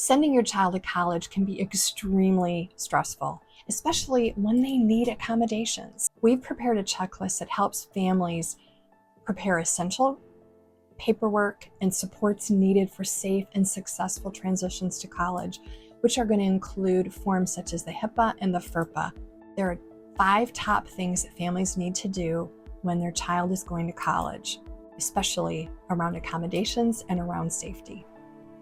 Sending your child to college can be extremely stressful, especially when they need accommodations. We've prepared a checklist that helps families prepare essential paperwork and supports needed for safe and successful transitions to college, which are going to include forms such as the HIPAA and the FERPA. There are 5 top things that families need to do when their child is going to college, especially around accommodations and around safety.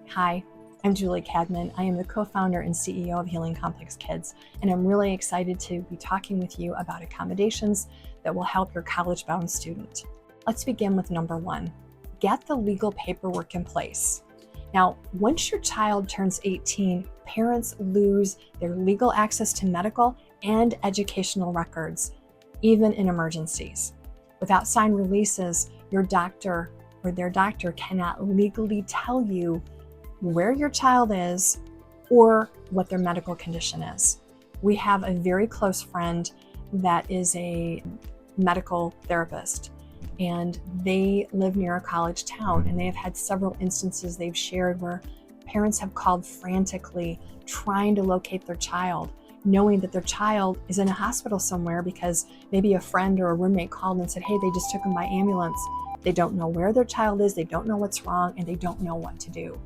Hi, I'm Julie Cadman. I am the co-founder and CEO of Healing Complex Kids, and I'm really excited to be talking with you about accommodations that will help your college-bound student. Let's begin with number 1. Get the legal paperwork in place. Now, once your child turns 18, parents lose their legal access to medical and educational records, even in emergencies. Without signed releases, your doctor or their doctor cannot legally tell you where your child is or what their medical condition is. We have a very close friend that is a medical therapist, and they live near a college town, and they have had several instances they've shared where parents have called frantically trying to locate their child, knowing that their child is in a hospital somewhere because maybe a friend or a roommate called and said, hey, they just took them by ambulance. They don't know where their child is, they don't know what's wrong, and they don't know what to do.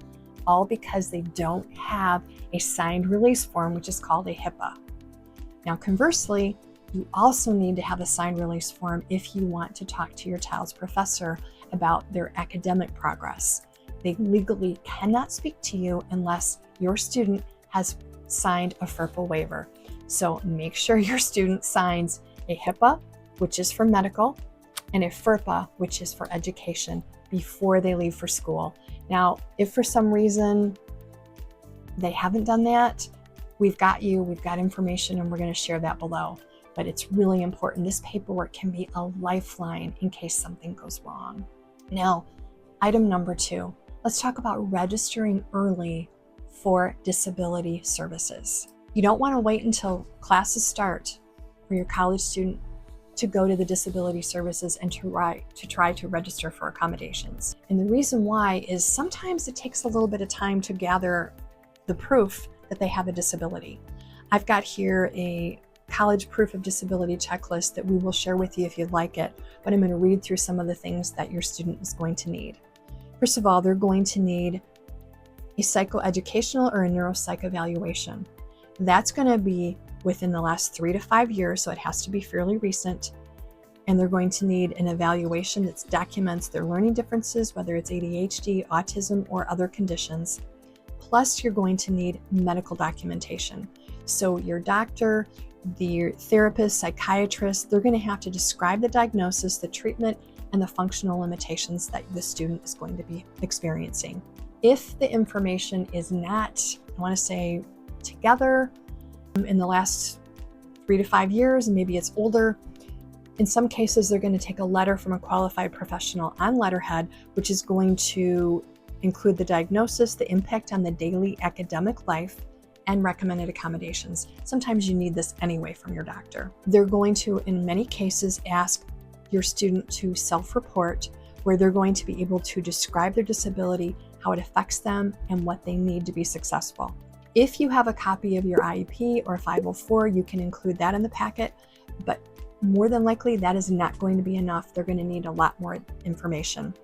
All because they don't have a signed release form, which is called a HIPAA. Now, conversely, you also need to have a signed release form if you want to talk to your child's professor about their academic progress. They legally cannot speak to you unless your student has signed a FERPA waiver. So make sure your student signs a HIPAA, which is for medical, and a FERPA, which is for education, before they leave for school. Now, if for some reason they haven't done that, we've got you, we've got information, and we're going to share that below. But it's really important. This paperwork can be a lifeline in case something goes wrong. Now, item number 2, let's talk about registering early for disability services. You don't want to wait until classes start for your college student to go to the disability services and to try to register for accommodations. And the reason why is sometimes it takes a little bit of time to gather the proof that they have a disability. I've got here a college proof of disability checklist that we will share with you if you'd like it, but I'm going to read through some of the things that your student is going to need. First of all, they're going to need a psychoeducational or a neuropsych evaluation. That's going to be within the last 3 to 5 years, so it has to be fairly recent. And they're going to need an evaluation that documents their learning differences, whether it's ADHD, autism, or other conditions. Plus, you're going to need medical documentation. So your doctor, the therapist, psychiatrist, they're going to have to describe the diagnosis, the treatment, and the functional limitations that the student is going to be experiencing. If the information is not, I want to say, together in the last 3 to 5 years, and maybe it's older, in some cases they're going to take a letter from a qualified professional on letterhead, which is going to include the diagnosis, the impact on the daily academic life, and recommended accommodations. Sometimes you need this anyway from your doctor. They're going to, in many cases, ask your student to self-report, where they're going to be able to describe their disability, how it affects them, and what they need to be successful. If you have a copy of your IEP or 504, you can include that in the packet, but more than likely that is not going to be enough. They're going to need a lot more information.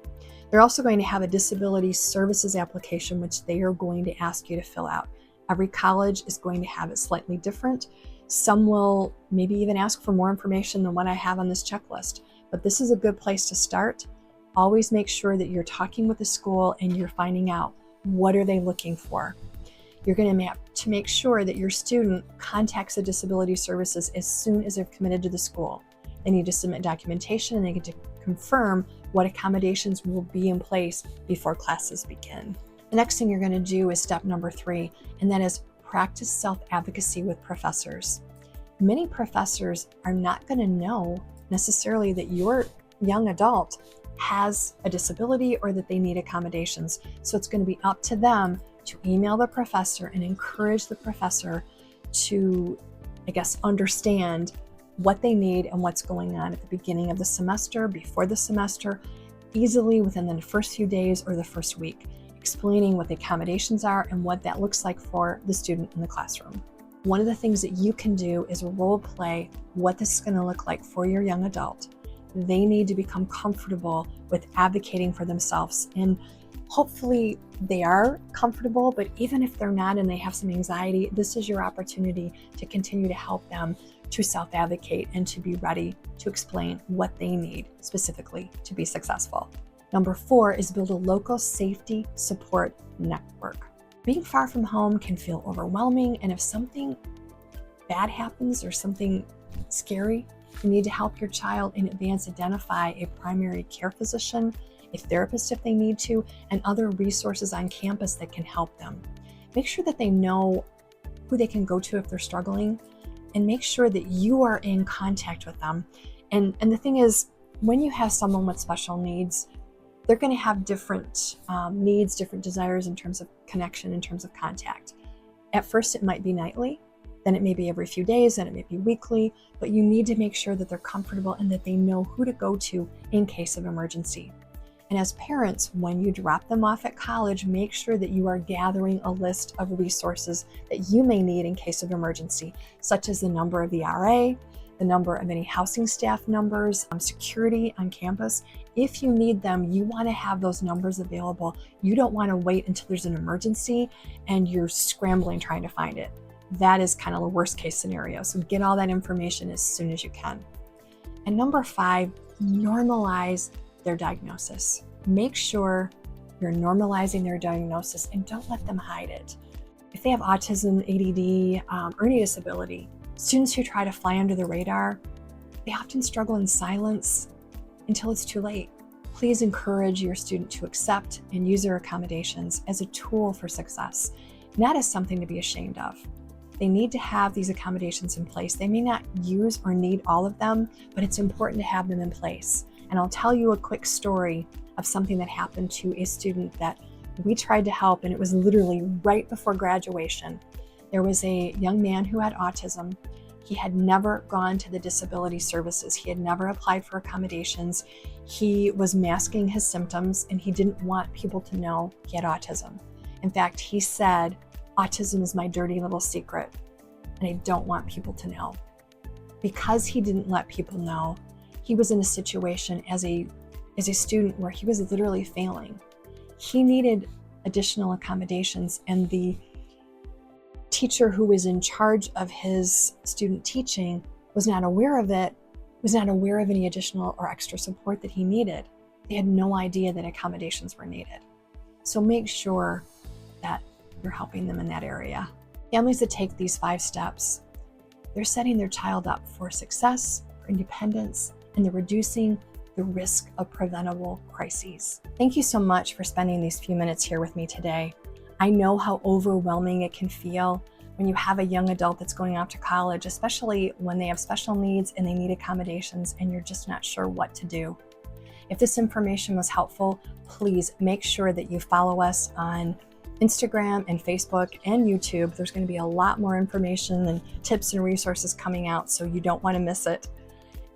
They're also going to have a disability services application, which they are going to ask you to fill out. Every college is going to have it slightly different. Some will maybe even ask for more information than what I have on this checklist, but this is a good place to start. Always make sure that you're talking with the school and you're finding out what are they looking for. You're going to make sure that your student contacts the disability services as soon as they're committed to the school. They need to submit documentation and they get to confirm what accommodations will be in place before classes begin. The next thing you're going to do is step number 3, and that is practice self-advocacy with professors. Many professors are not going to know necessarily that your young adult has a disability or that they need accommodations. So it's going to be up to them to email the professor and encourage the professor to, understand what they need and what's going on at the beginning of the semester, before the semester, easily within the first few days or the first week. explaining what the accommodations are and what that looks like for the student in the classroom. One of the things that you can do is role play what this is going to look like for your young adult. They need to become comfortable with advocating for themselves, and hopefully they are comfortable, but even if they're not and they have some anxiety, this is your opportunity to continue to help them to self-advocate and to be ready to explain what they need specifically to be successful. Number 4 is build a local safety support network. Being far from home can feel overwhelming, and if something bad happens or something scary, you need to help your child in advance identify a primary care physician, a therapist if they need to, and other resources on campus that can help them. Make sure that they know who they can go to if they're struggling, and make sure that you are in contact with them. And the thing is, when you have someone with special needs, they're going to have different needs, different desires in terms of connection, in terms of contact. At first, it might be nightly, then it may be every few days, then it may be weekly, but you need to make sure that they're comfortable and that they know who to go to in case of emergency. And as parents, when you drop them off at college, make sure that you are gathering a list of resources that you may need in case of emergency, such as the number of the RA, the number of any housing staff numbers, security on campus. If you need them, you want to have those numbers available. You don't want to wait until there's an emergency and you're scrambling trying to find it. That is kind of the worst case scenario. So get all that information as soon as you can. And number 5, normalize their diagnosis. Make sure you're normalizing their diagnosis and don't let them hide it. If they have autism, ADD, or any disability, students who try to fly under the radar, they often struggle in silence until it's too late. Please encourage your student to accept and use their accommodations as a tool for success, not as something to be ashamed of. They need to have these accommodations in place. They may not use or need all of them, but it's important to have them in place. And I'll tell you a quick story of something that happened to a student that we tried to help, and it was literally right before graduation. There was a young man who had autism. He had never gone to the disability services. He had never applied for accommodations. He was masking his symptoms, and he didn't want people to know he had autism. In fact, he said, "Autism is my dirty little secret, and I don't want people to know." Because he didn't let people know, he was in a situation as a student where he was literally failing. He needed additional accommodations, and the teacher who was in charge of his student teaching was not aware of it, was not aware of any additional or extra support that he needed. They had no idea that accommodations were needed. So make sure that you're helping them in that area. Families that take these 5 steps, they're setting their child up for success, for independence, and they're reducing the risk of preventable crises. Thank you so much for spending these few minutes here with me today. I know how overwhelming it can feel when you have a young adult that's going off to college, especially when they have special needs and they need accommodations and you're just not sure what to do. If this information was helpful, please make sure that you follow us on Instagram and Facebook and YouTube. There's going to be a lot more information and tips and resources coming out, so you don't want to miss it.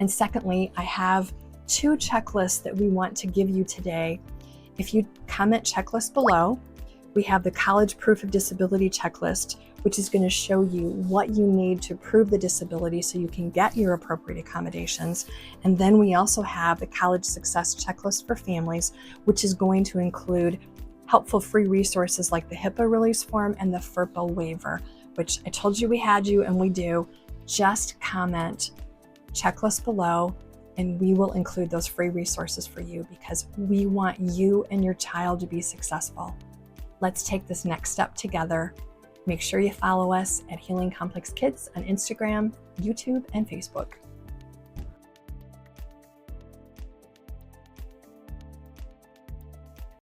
And secondly, I have 2 checklists that we want to give you today. If you comment checklist below, we have the College Proof of Disability checklist, which is going to show you what you need to prove the disability so you can get your appropriate accommodations. And then we also have the College Success checklist for families, which is going to include helpful free resources like the HIPAA release form and the FERPA waiver, which I told you we had you, and we do. Just comment checklist below, and we will include those free resources for you because we want you and your child to be successful. Let's take this next step together. Make sure you follow us at Healing Complex Kids on Instagram, YouTube, and Facebook.